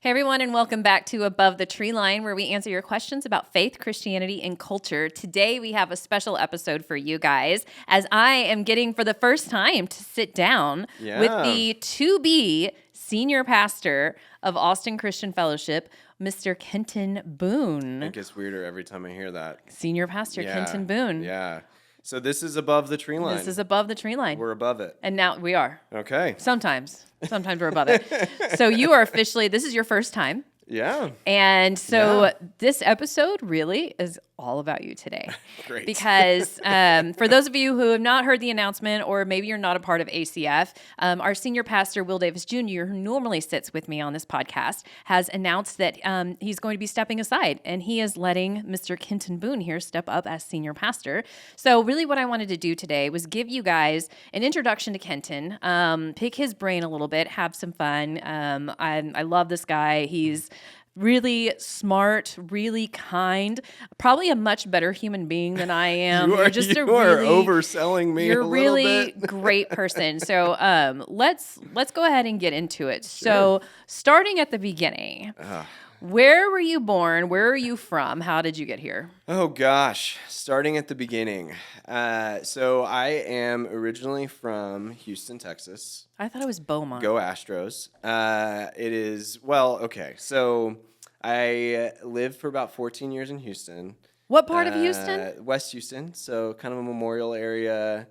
Hey everyone, and welcome back to Above the Tree Line, where we answer your questions about faith, Christianity, and culture. Today we have a special episode for you guys, as I am getting for the first time to sit down with the to-be senior pastor of Austin Christian Fellowship, Mr. Kenton Boone. It gets weirder every time I hear that. Senior pastor Kenton Boone. Yeah. So this is above the tree line. This is above the tree line. We're above it. And now we are. Okay. Sometimes we're above it. So you are officially, this is your first time. Yeah. And so this episode really is all about you today. Great. Because for those of you who have not heard the announcement, or maybe you're not a part of ACF, our senior pastor, Will Davis Jr., who normally sits with me on this podcast, has announced that he's going to be stepping aside, and he is letting Mr. Kenton Boone here step up as senior pastor. So really what I wanted to do today was give you guys an introduction to Kenton, pick his brain a little bit, have some fun. I love this guy. He's really smart, really kind, probably a much better human being than I am. You are overselling me a little bit. You're really great person. So let's go ahead and get into it. Sure. So starting at the beginning, where were you born? Where are you from? How did you get here? Oh gosh, starting at the beginning. So I am originally from Houston, Texas. I thought it was Beaumont. Go Astros. It is, well, okay. So I lived for about 14 years in Houston. What part of Houston? West Houston. So kind of a memorial area,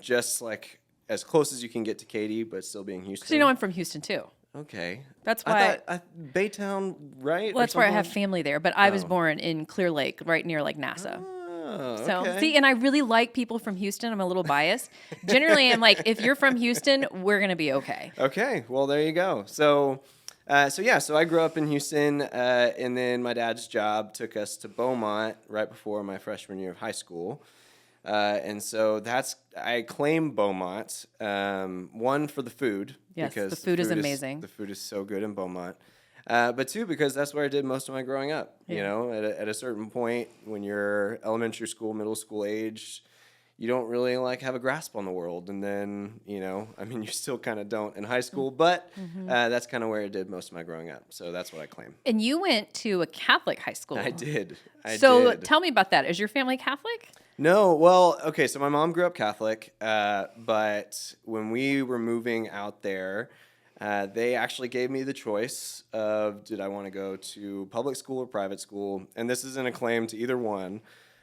just like as close as you can get to Katy, but still being Houston. Because you know I'm from Houston too. Okay. That's why. Baytown, right? Well, that's where I have family there, but I was born in Clear Lake, right near like NASA. So, okay. see, and I really like people from Houston. I'm a little biased. Generally, I'm like, if you're from Houston, we're going to be okay. Okay. Well, there you go. So I grew up in Houston, and then my dad's job took us to Beaumont right before my freshman year of high school. And so I claim Beaumont, one, for the food. Yes, because the food is amazing. The food is so good in Beaumont. But two, because that's where I did most of my growing up. Yeah. You know, at a certain point, when you're elementary school, middle school age, you don't really have a grasp on the world. And then, you still kind of don't in high school, but that's kind of where I did most of my growing up. So that's what I claim. And you went to a Catholic high school. I did. So tell me about that. Is your family Catholic? No. Well, okay. So my mom grew up Catholic, but when we were moving out there, they actually gave me the choice of did I want to go to public school or private school. And this isn't a claim to either one.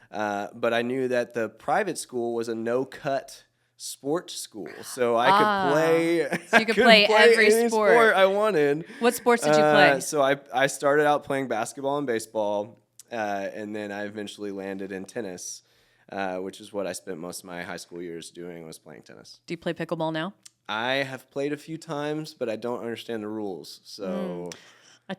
But I knew that the private school was a no-cut sports school, so I could play. So you could play every any sport I wanted. What sports did you play? So I started out playing basketball and baseball, and then I eventually landed in tennis, which is what I spent most of my high school years doing, was playing tennis. Do you play pickleball now? I have played a few times, but I don't understand the rules, so... I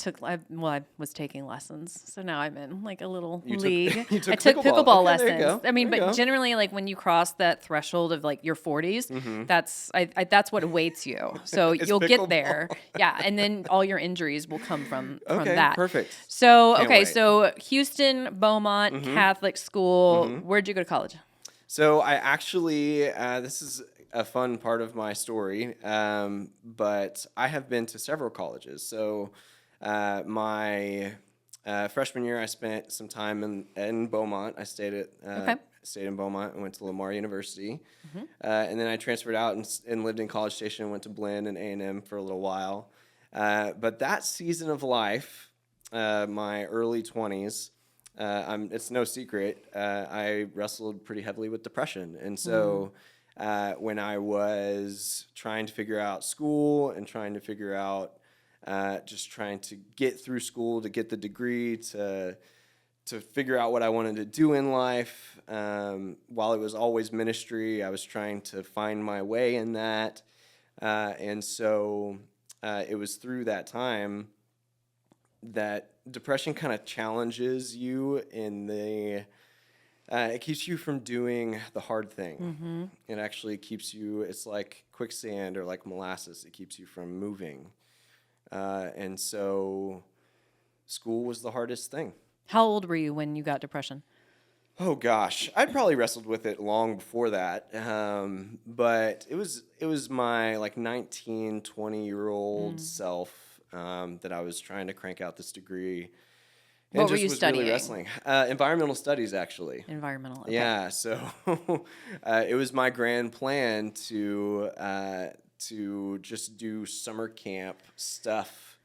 was taking lessons, so now I'm in a little league. I took pickleball okay, lessons. I mean, but generally, when you cross that threshold of your 40s, that's what awaits you. So you'll get there, yeah, and then all your injuries will come from that. Perfect. So Can't wait. So Houston, Beaumont, Catholic school. Where'd you go to college? So I actually, this is a fun part of my story, but I have been to several colleges. So. My freshman year, I spent some time in Beaumont. I stayed in Beaumont and went to Lamar University, and then I transferred out and lived in College Station and went to Blinn and A&M for a little while. But that season of life, my early 20s, it's no secret, I wrestled pretty heavily with depression, and so when I was trying to figure out school and trying to figure out just trying to get through school, to get the degree, to figure out what I wanted to do in life. While it was always ministry, I was trying to find my way in that. And so it was through that time that depression kind of challenges you in it keeps you from doing the hard thing. It actually keeps you, it's like quicksand or like molasses. It keeps you from moving. And so school was the hardest thing. How old were you when you got depression? Oh gosh, I'd probably wrestled with it long before that. But it was my 19, 20-year-old self that I was trying to crank out this degree. What And were just you was studying? really wrestling. Environmental studies, actually. Environmental. Okay. Yeah, so it was my grand plan to just do summer camp stuff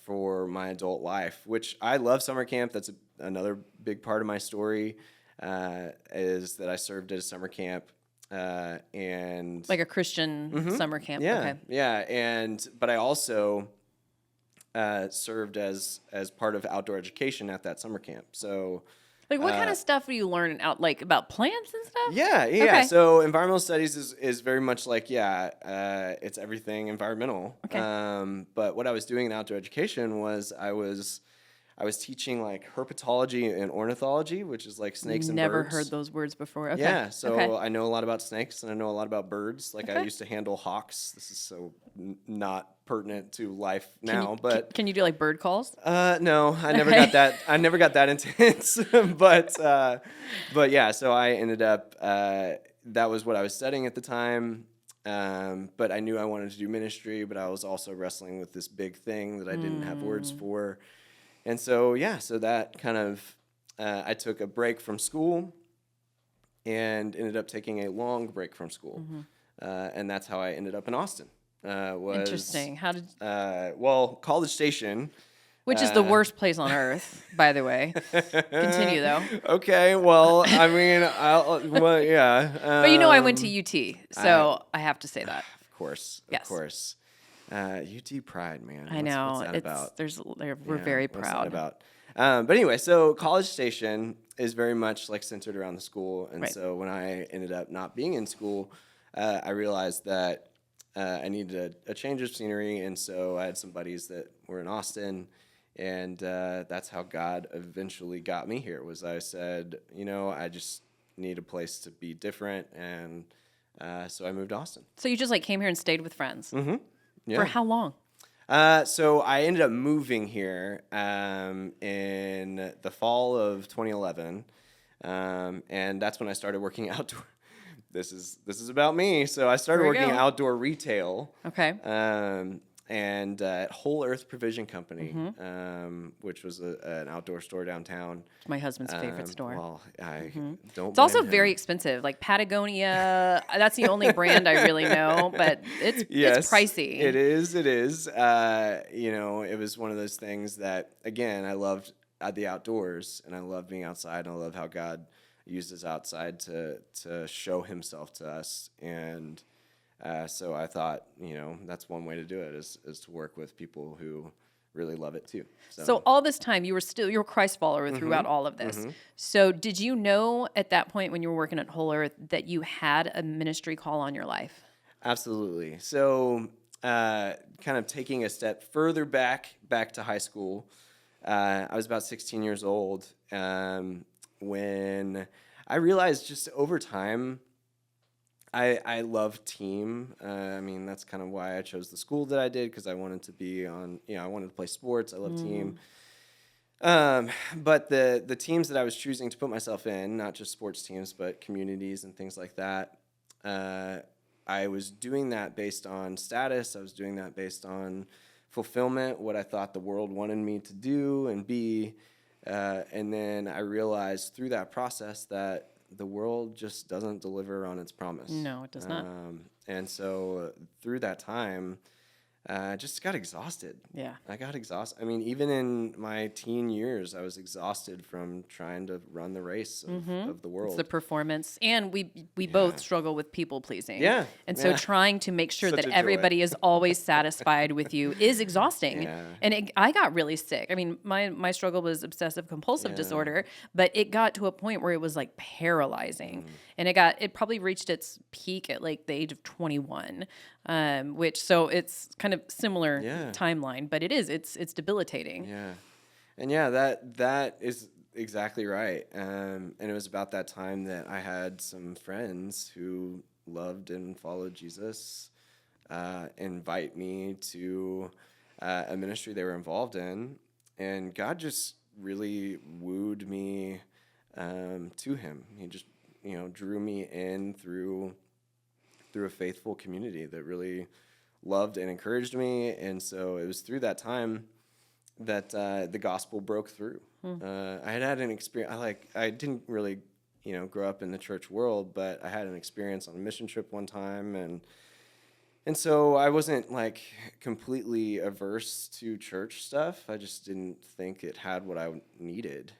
for my adult life, which I love summer camp. That's another big part of my story, is that I served at a summer camp, and Like a Christian summer camp. yeah, Okay. yeah, but I also served as part of outdoor education at that summer camp. So Like what kind of stuff are you learning out, like about plants and stuff? yeah. Okay. So environmental studies is very much like it's everything environmental. Okay. But what I was doing in outdoor education was I was teaching like herpetology and ornithology, which is like snakes and Never birds. heard those words before. Okay. Yeah, so Okay. I know a lot about snakes and I know a lot about birds. Like I Okay. used to handle hawks. This is so not pertinent to life Can now, you, but can you do like bird calls? no, I never Okay. got that. I never got that intense. But yeah, so I ended up. That was what I was studying at the time. But I knew I wanted to do ministry, but I was also wrestling with this big thing that I didn't have words for. And so yeah, so that kind of I took a break from school and ended up taking a long break from school, and that's how I ended up in Austin. Interesting. How did? Well, College Station. Which is the worst place on earth, by the way. Continue though. Okay, well, I mean, yeah. But you know, I went to UT, so I have to say that. Of course, Yes. of course. UT pride, man. I know. What's that about? We're very What's that proud. about? But anyway, so College Station is very much like centered around the school, and Right. so when I ended up not being in school, I realized that I needed a change of scenery, and so I had some buddies that were in Austin, and that's how God eventually got me here. Was I said, I just need a place to be different, and so I moved to Austin. So you just like came here and stayed with friends Yeah. for how long? So I ended up moving here in the fall of 2011, and that's when I started working outdoor. This is about me. So I started Here we working go. outdoor retail. Okay. And at Whole Earth Provision Company, which was an outdoor store downtown. It's my husband's favorite store. Well, I don't. It's also blame very him. expensive. Like Patagonia, that's the only brand I really know, but it's pricey. It is. It is. It was one of those things that, again, I loved the outdoors, and I love being outside, and I love how God used us outside to show Himself to us, and so I thought, that's one way to do it is to work with people who really love it too. So all this time, you were a Christ follower throughout all of this. So did you know at that point when you were working at Whole Earth that you had a ministry call on your life? Absolutely. So kind of taking a step further back to high school, I was about 16 years old when I realized just over time, I love team. I mean, that's kind of why I chose the school that I did, because I wanted to be on, I wanted to play sports. I love team. But the teams that I was choosing to put myself in, not just sports teams, but communities and things like that, I was doing that based on status. I was doing that based on fulfillment, what I thought the world wanted me to do and be. And then I realized through that process that the world just doesn't deliver on its promise. No, it does not. And so through that time, I just got exhausted. Yeah. I got exhausted. I mean, even in my teen years, I was exhausted from trying to run the race of the world. It's the performance. And we both struggle with people pleasing. Yeah. And so trying to make sure Such that a joy. everybody is always satisfied with you is exhausting. Yeah. And I got really sick. I mean, my struggle was obsessive compulsive disorder, but it got to a point where it was like paralyzing. And it probably reached its peak at like the age of 21. So it's kind of similar timeline, but it's debilitating. Yeah. And yeah, that is exactly right. And it was about that time that I had some friends who loved and followed Jesus invite me to a ministry they were involved in, and God just really wooed me to Him. He just drew me in through a faithful community that really loved and encouraged me. And so it was through that time that the gospel broke through. I had an experience. I didn't really, grow up in the church world, but I had an experience on a mission trip one time, and so I wasn't like completely averse to church stuff. I just didn't think it had what I needed.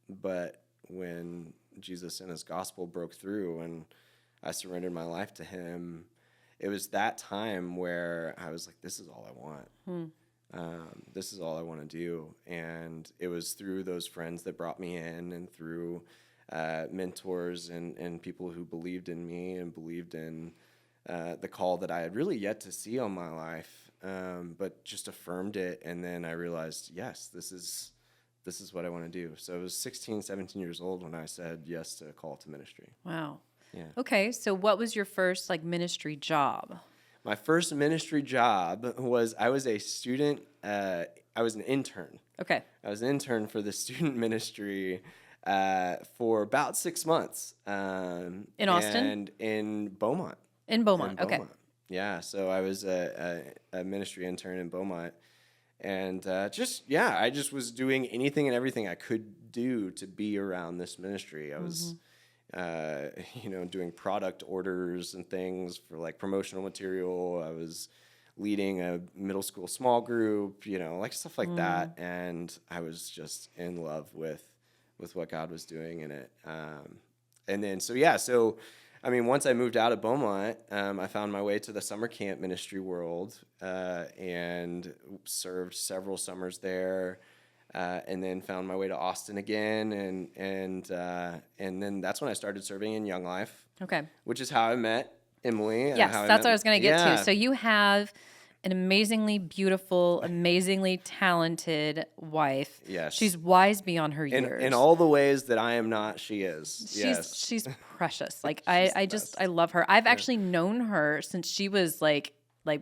But when Jesus and his gospel broke through and I surrendered my life to him, it was that time where I was like, this is all I want. This is all I want to do. And it was through those friends that brought me in, and through mentors and people who believed in me and believed in the call that I had really yet to see on my life, but just affirmed it. And then I realized, yes, this is what I want to do. So I was 16, 17 years old when I said yes to a call to ministry. Wow. Yeah. Okay. So what was your first ministry job? My first ministry job was, I was a student. I was an intern. Okay. I was an intern for the student ministry for about 6 months. In Austin? And in Beaumont. In Beaumont. Okay. Yeah. So I was a ministry intern in Beaumont. And I just was doing anything and everything I could do to be around this ministry. I was, doing product orders and things for like promotional material. I was leading a middle school small group, stuff like that. And I was just in love with what God was doing in it. And then, once I moved out of Beaumont, I found my way to the summer camp ministry world and served several summers there, and then found my way to Austin again, and then that's when I started serving in Young Life. Okay. Which is how I met Emily. Yes, that's what I was going to get to. So you have an amazingly beautiful, amazingly talented wife. Yes. She's wise beyond her years. In all the ways that I am not, she is. She's precious. I love her. I've actually known her since she was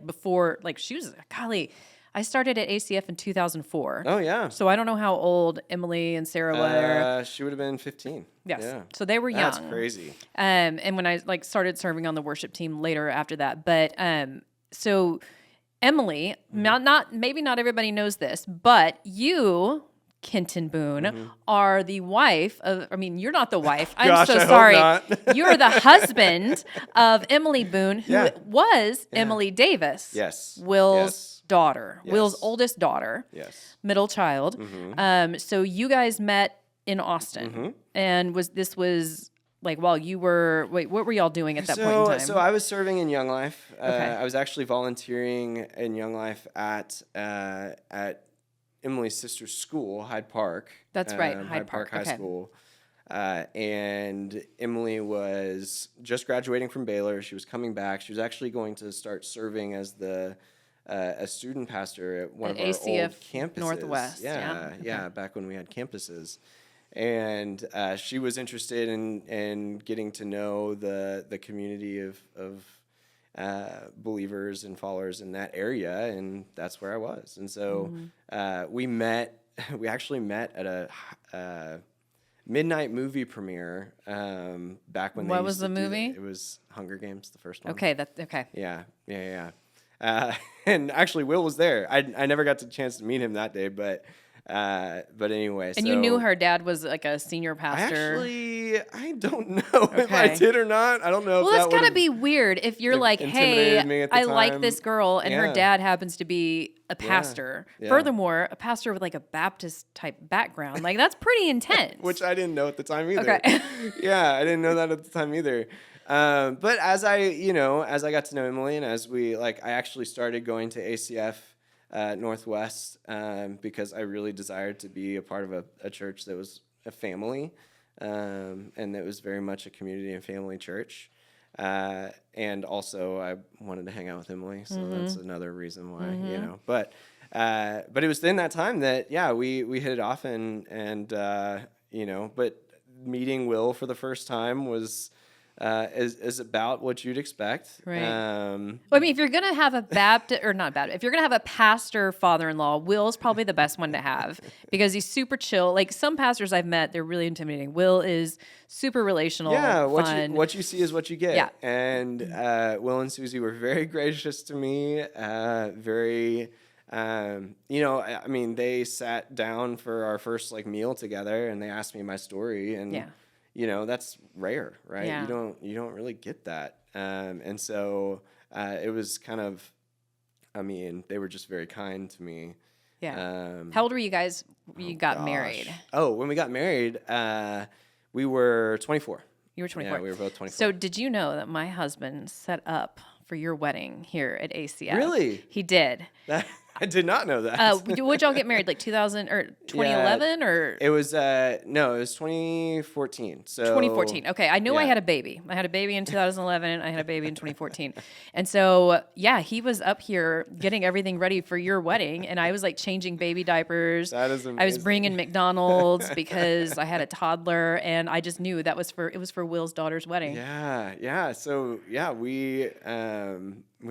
before, she was, golly, I started at ACF in 2004. Oh, yeah. So I don't know how old Emily and Sarah were. She would have been 15. Yes. Yeah. So they were young. That's crazy. And when I started serving on the worship team later after that. But so Emily, maybe not everybody knows this, but you, Kenton Boone, are the wife of, you're not the wife. I'm Gosh, so I hope sorry. not. You're the husband of Emily Boone, who was Emily Davis. Yes. Will's daughter. Yes. Will's oldest daughter. Yes. Middle child. So you guys met in Austin. And while you were, what were y'all doing at that point in time? So I was serving in Young Life. Okay. I was actually volunteering in Young Life at Emily's sister's school, Hyde Park. That's right, Hyde Park High okay. School. And Emily was just graduating from Baylor. She was coming back. She was actually going to start serving as a student pastor at one of our ACF old campuses. Northwest. Yeah, back when we had campuses. And she was interested in getting to know the community of believers and followers in that area, and that's where I was. And so we actually met at a midnight movie premiere back when. What was the movie? It was Hunger Games, the first one. Okay, okay. Yeah. And actually, Will was there. I never got the chance to meet him that day, but anyway. And you knew her dad was like a senior pastor. I don't know if I did or not. I don't know. Well, that's gotta be weird if you're like, hey, I like this girl, and her dad happens to be a pastor. Yeah. Furthermore, a pastor with like a Baptist type background. Like that's pretty intense. Which I didn't know at the time either. Okay. Yeah, I didn't know that at the time either. But as I got to know Emily, and as I actually started going to ACF Northwest because I really desired to be a part of a church that was a family, and that was very much a community and family church. And also I wanted to hang out with Emily, so that's another reason why, But it was in that time that we hit it off, and but meeting Will for the first time was is about what you'd expect. Right. Well, I mean, if you're gonna have a if you're gonna have a pastor father-in-law, Will's probably the best one to have because he's super chill. Like some pastors I've met, they're really intimidating. Will is super relational, Yeah, fun. what you see is what you get. Yeah. And Will and Susie were very gracious to me. Very, I mean, they sat down for our first like meal together, and they asked me my story, and Yeah. that's rare, right? Yeah. You don't really get that. And so it was kind of, I mean, they were just very kind to me. Yeah. How old were you guys when you got married? Oh, when we got married, we were 24. You were 24. Yeah, we were both 24. So did you know that my husband set up for your wedding here at ACF? Really? He did. I did not know that. Would y'all get married like 2000 or 2011 or? It was no, it was 2014. So 2014. Okay, I knew I yeah. had a baby. I had a baby in 2011. I had a baby in 2014, and so yeah, he was up here getting everything ready for your wedding, and I was like changing baby diapers. That is amazing. I was bringing McDonald's because I had a toddler, and I just knew it was for Will's daughter's wedding. Yeah. So yeah, we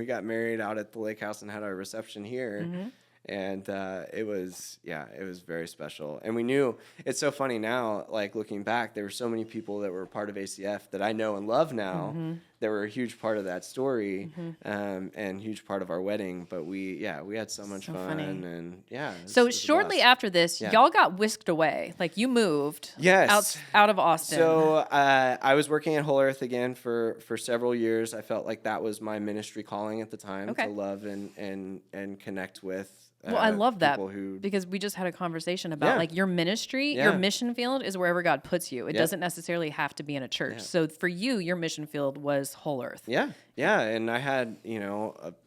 got married out at the lake house and had our reception here. Mm-hmm. And it was very special. And we knew, it's so funny now, like looking back, there were so many people that were part of ACF that I know and love now that were a huge part of that story and huge part of our wedding. But we had so much fun. Funny. And So shortly after this, y'all got whisked away. Like you moved out of Austin. So I was working at Whole Earth again for several years. I felt like that was my ministry calling at the time to love and connect with. Well, I love that who, because we just had a conversation about like your ministry, your mission field is wherever God puts you. It doesn't necessarily have to be in a church. So for you, your mission field was Whole Earth. Yeah. And I had,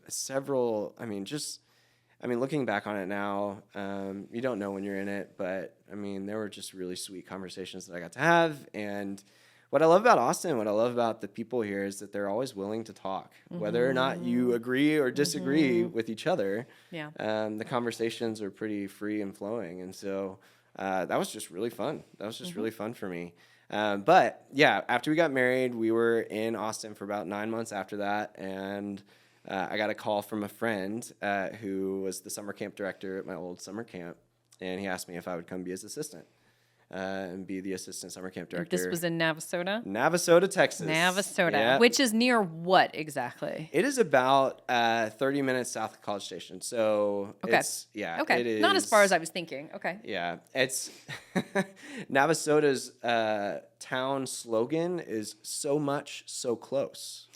several, looking back on it now, you don't know when you're in it, but I mean, there were just really sweet conversations that I got to have. And what I love about Austin, what I love about the people here is that they're always willing to talk, whether or not you agree or disagree with each other. Yeah. The conversations are pretty free and flowing. And so that was just really fun. That was just really fun for me. But yeah, after we got married, we were in Austin for about 9 months after that. And I got a call from a friend who was the summer camp director at my old summer camp. And he asked me if I would come be his assistant. And be the assistant summer camp director. This was in Navasota? Navasota, Texas. Which is near what exactly? It is about 30 minutes south of College Station. So it's, Okay. It is, not as far as I was thinking. Okay. Yeah. It's Navasota's town slogan is so much, so close.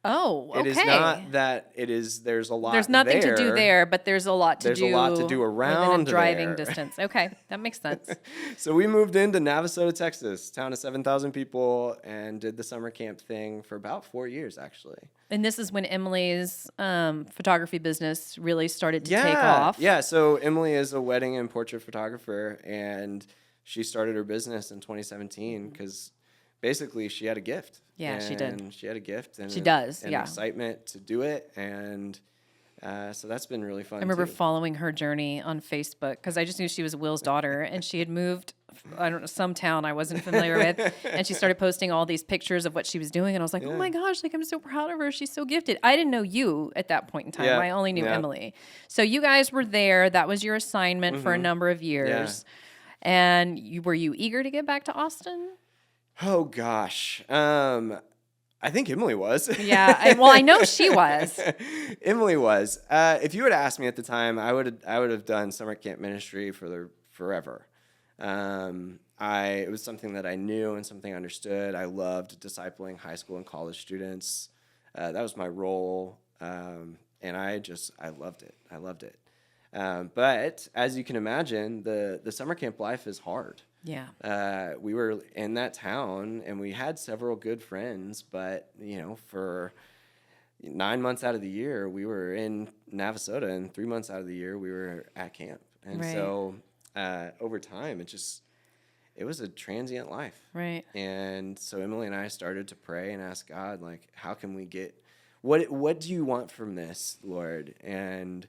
Oh, okay. It is not that it is, there's a lot There's nothing there. to do there, but there's a lot to do. There's a lot to do around within a driving there. distance. Okay, that makes sense. So we moved into Navasota, Texas, town of 7,000 people, and did the summer camp thing for about 4 years, actually. And this is when Emily's photography business really started to take off. Yeah, so Emily is a wedding and portrait photographer, and she started her business in 2017 because basically she had a gift. Yeah, she did. She had a gift. And she does, and excitement to do it, and so that's been really fun. I remember following her journey on Facebook because I just knew she was Will's daughter, and she had moved, I don't know, some town I wasn't familiar with, and she started posting all these pictures of what she was doing, and I was like, oh my gosh, like I'm so proud of her. She's so gifted. I didn't know you at that point in time. I only knew Emily. So you guys were there. That was your assignment for a number of years. Yeah. And were you eager to get back to Austin? Oh gosh. I think Emily was. Yeah. I know she was. Emily was. If you would have asked me at the time, I would have done summer camp ministry for forever. It was something that I knew and something I understood. I loved discipling high school and college students. That was my role. And I loved it. I loved it. But as you can imagine, the summer camp life is hard. Yeah. We were in that town and we had several good friends, but for 9 months out of the year we were in Navasota, and 3 months out of the year we were at camp. And so over time it was a transient life. Right. And so Emily and I started to pray and ask God, like, how can we get, what do you want from this, Lord? And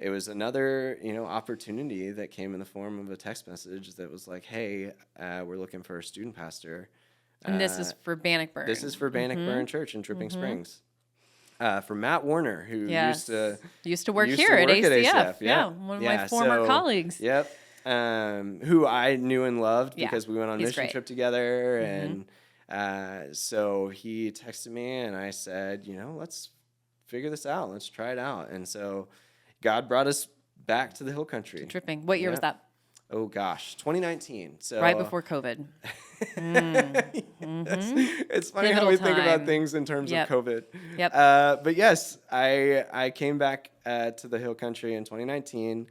it was another, opportunity that came in the form of a text message that was like, hey, we're looking for a student pastor. And this is for Bannockburn. This is for Bannockburn Church in Dripping Springs. For Matt Warner, who Yes. used to work to here at work ACF. Yeah, One of my former colleagues. Yep. Who I knew and loved Yeah, because we went on he's mission great. trip together, and so he texted me, and I said, let's figure this out. Let's try it out. And so God brought us back to the Hill Country. Dripping. What year was that? Oh gosh, 2019. So Right before COVID. It's funny Pivotal how we think about time. things in terms Yep. of COVID. Yep. But yes, I came back to the Hill Country in 2019.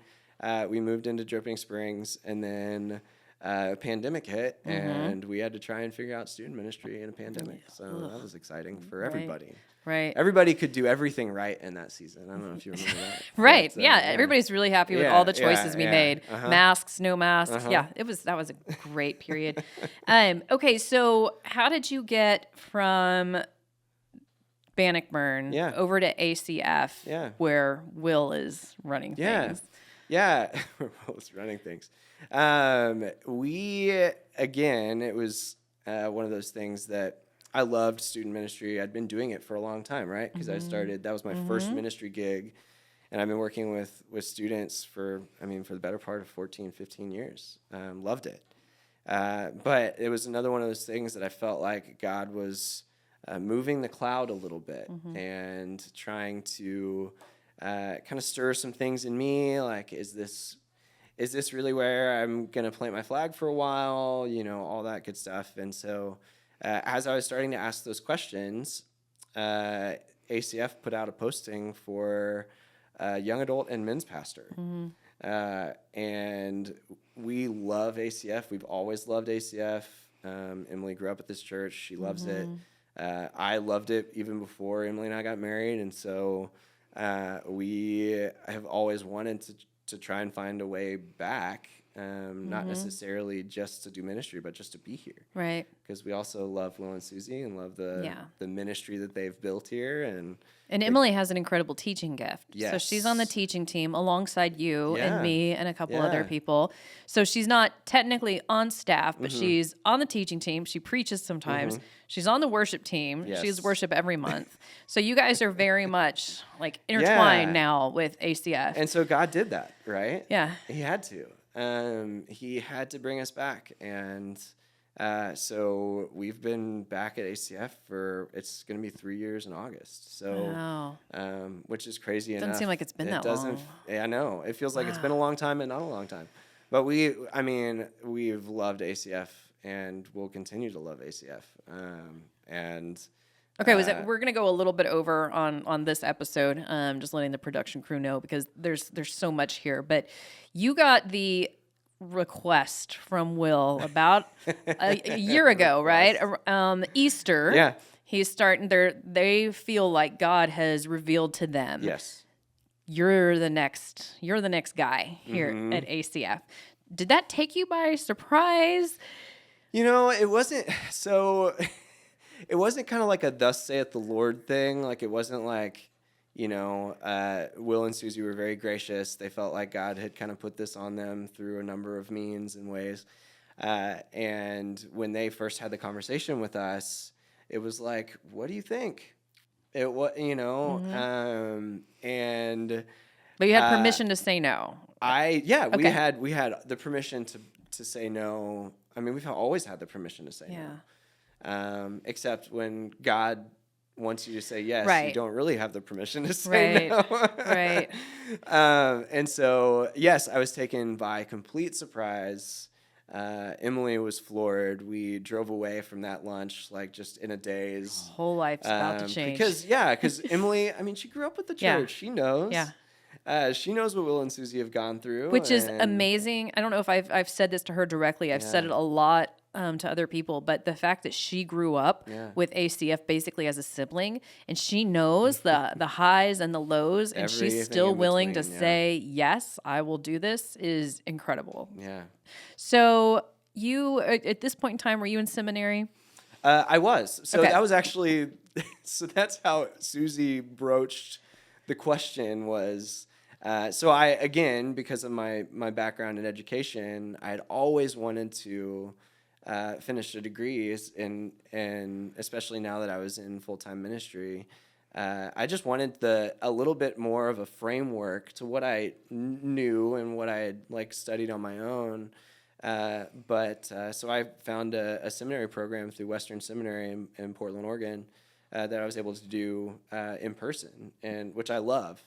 We moved into Dripping Springs, and then a pandemic hit, and we had to try and figure out student ministry in a pandemic. So that was exciting for everybody. Right. Everybody could do everything right in that season. I don't know if you remember that. Right. But, Yeah. Everybody's really happy with all the choices we made. Masks, no masks. Yeah. That was a great period. Okay. So how did you get from Bannockburn over to ACF where Will is running things? Yeah. Will is running things. It was one of those things that I loved student ministry. I'd been doing it for a long time, right? Because that was my first ministry gig, and I've been working with students for the better part of 14, 15 years. Loved it. But it was another one of those things that I felt like God was moving the cloud a little bit and trying to kind of stir some things in me. Like, is this really where I'm going to plant my flag for a while? All that good stuff. And so as I was starting to ask those questions, ACF put out a posting for young adult and men's pastor. And we love ACF. We've always loved ACF. Emily grew up at this church. She loves it. I loved it even before Emily and I got married. And so we have always wanted to try and find a way back, not necessarily just to do ministry, but just to be here. Right. Because we also love Will and Susie and love the ministry that they've built here. And Emily has an incredible teaching gift. Yes. So she's on the teaching team alongside you and me and a couple other people. So she's not technically on staff, but she's on the teaching team. She preaches sometimes. She's on the worship team. Yes. She has worship every month. So you guys are very much like intertwined now with ACF. And so God did that, right? Yeah. He had to. He had to bring us back. And so we've been back at ACF it's going to be 3 years in August. So, which is crazy enough. Doesn't seem like it's been that long. I know. It feels like it's been a long time and not a long time. But we've loved ACF and we'll continue to love ACF. Okay, we're going to go a little bit over on this episode, just letting the production crew know because there's so much here. But you got the request from Will about a year ago, right? Easter. Yeah. He's starting they feel like God has revealed to them. Yes. You're the next guy here at ACF. Did that take you by surprise? It wasn't so. It wasn't kind of like a "Thus saith the Lord" thing. Like it wasn't like, Will and Susie were very gracious. They felt like God had kind of put this on them through a number of means and ways. And when they first had the conversation with us, it was like, "What do you think?" It was, and. But you had permission to say no. We had the permission to say no. I mean, we've always had the permission to say no. Except when God wants you to say yes, you don't really have the permission to say no. Right. And so, yes, I was taken by complete surprise. Emily was floored. We drove away from that lunch like just in a daze. Whole life's about to change. Because Emily, she grew up with the church. She knows. Yeah. She knows what Will and Susie have gone through. Which is amazing. I don't know if I've said this to her directly. I've said it a lot to other people, but the fact that she grew up with ACF basically as a sibling, and she knows the highs and the lows, and she's still willing to say, yes, I will do this, is incredible. Yeah. So you, at this point in time, were you in seminary? I was. So Okay. that was actually, so that's how Susie broached the question was, so I, again, because of my background in education, I had always wanted to finished a degree, and especially now that I was in full-time ministry, I just wanted a little bit more of a framework to what I knew and what I had like studied on my own. So I found a seminary program through Western Seminary in Portland, Oregon, that I was able to do in person, and which I love.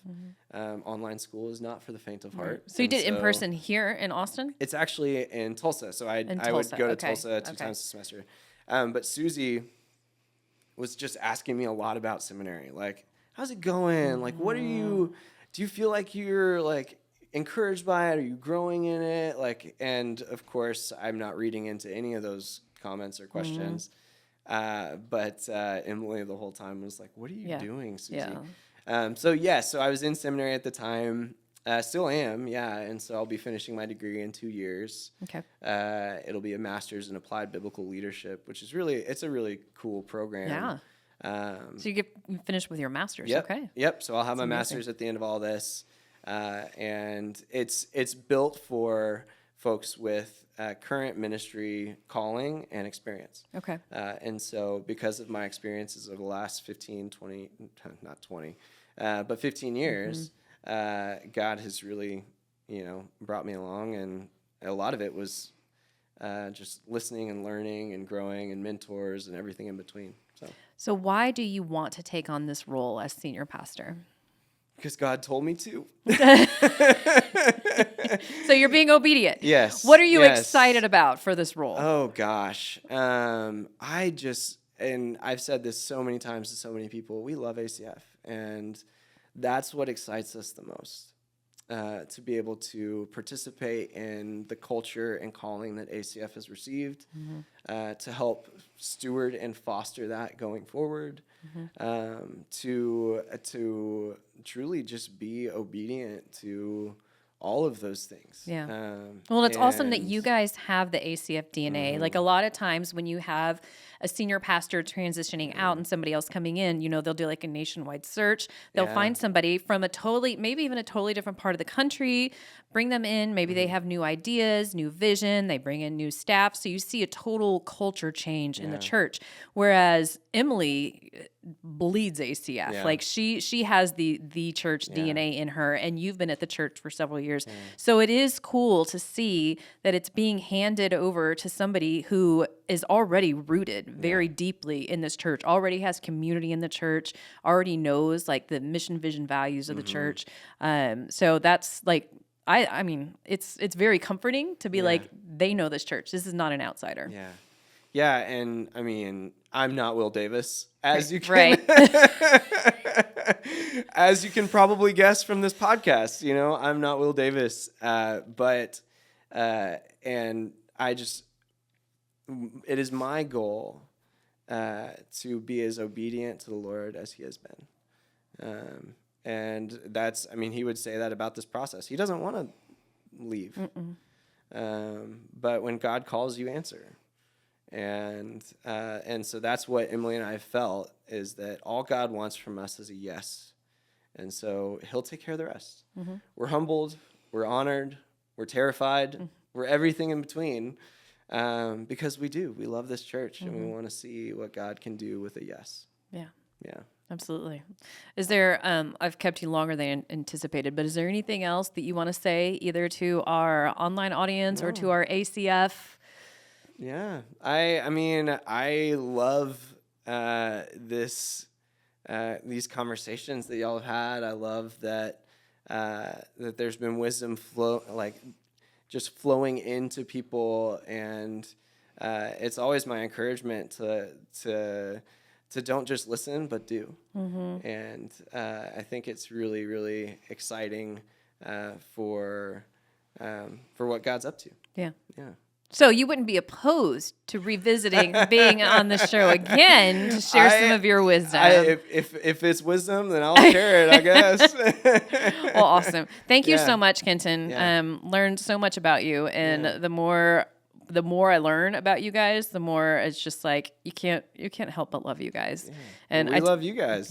Online school is not for the faint of heart. So you did in person here in Austin? It's actually in Tulsa, so I would Tulsa, go to okay, Tulsa two times a semester. But Susie was just asking me a lot about seminary, like, how's it going? Like, what are you? Do you feel like you're like encouraged by it? Are you growing in it? Like, and of course, I'm not reading into any of those comments or questions. But Emily the whole time was like, what are you doing, Susie? So I was in seminary at the time, still am, and so I'll be finishing my degree in 2 years. Okay. It'll be a master's in applied biblical leadership, which is it's a really cool program. Yeah. So you get finished with your master's. Yep, Okay. Yep. So I'll have my master's at the end of all this, and it's built for folks with current ministry calling and experience. Okay. And so because of my experiences over the last 15 years, God has really, brought me along, and a lot of it was just listening and learning and growing and mentors and everything in between. So why do you want to take on this role as senior pastor? Because God told me to. So you're being obedient. Yes. What are you excited about for this role? Oh, gosh. And I've said this so many times to so many people, we love ACF. And that's what excites us the most, to be able to participate in the culture and calling that ACF has received, to help steward and foster that going forward, to truly just be obedient to all of those things. Yeah. Well, it's awesome that you guys have the ACF DNA. Like a lot of times when you have a senior pastor transitioning out and somebody else coming in, they'll do like a nationwide search. They'll find somebody from maybe even a totally different part of the country, bring them in. Maybe they have new ideas, new vision. They bring in new staff. So you see a total culture change in the church. Whereas Emily bleeds ACF. Yeah. Like she has the church DNA in her, and you've been at the church for several years. So it is cool to see that it's being handed over to somebody who is already rooted very deeply in this church, already has community in the church, already knows like the mission, vision, values of the church. So that's like, I mean, it's very comforting to be like, they know this church. This is not an outsider. Yeah. Yeah, and I mean, I'm not Will Davis, as you can as you can probably guess from this podcast. I'm not Will Davis, but and it is my goal to be as obedient to the Lord as He has been, and he would say that about this process. He doesn't want to leave, but when God calls, you answer. And so that's what Emily and I felt, is that all God wants from us is a yes. And so He'll take care of the rest. We're humbled, we're honored, we're terrified, we're everything in between, because we love this church, and we want to see what God can do with a yes. Yeah. Yeah. Absolutely. Is there, I've kept you longer than anticipated, but is there anything else that you want to say either to our online audience or to our ACF? Yeah, I love these conversations that y'all have had. I love that there's been wisdom just flowing into people, and it's always my encouragement to don't just listen but do. And I think it's really, really exciting for what God's up to. Yeah. So you wouldn't be opposed to revisiting being on the show again to share some of your wisdom? If it's wisdom, then I'll share it, I guess. Well, awesome. Thank you so much, Kenton. Learned so much about you, and the more I learn about you guys, the more it's just like you can't help but love you guys. Yeah. And we love you guys.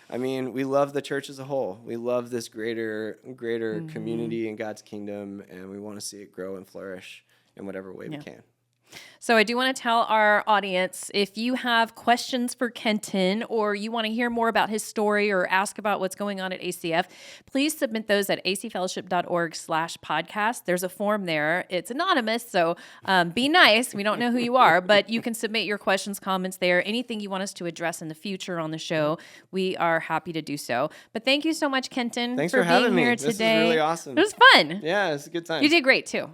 And we love the church as a whole. We love this greater community in God's kingdom, and we want to see it grow and flourish in whatever way we can. So I do want to tell our audience, if you have questions for Kenton or you want to hear more about his story or ask about what's going on at ACF, please submit those at acfellowship.org/podcast. There's a form there. It's anonymous, so be nice. We don't know who you are, but you can submit your questions, comments there. Anything you want us to address in the future on the show, we are happy to do so. But thank you so much, Kenton, Thanks for for having being me. here This is today. really awesome. It was fun. Yeah, it's a good time. You did great too.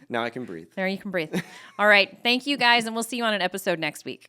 Now I can breathe. There, you can breathe. All right. Thank you guys, and we'll see you on an episode next week.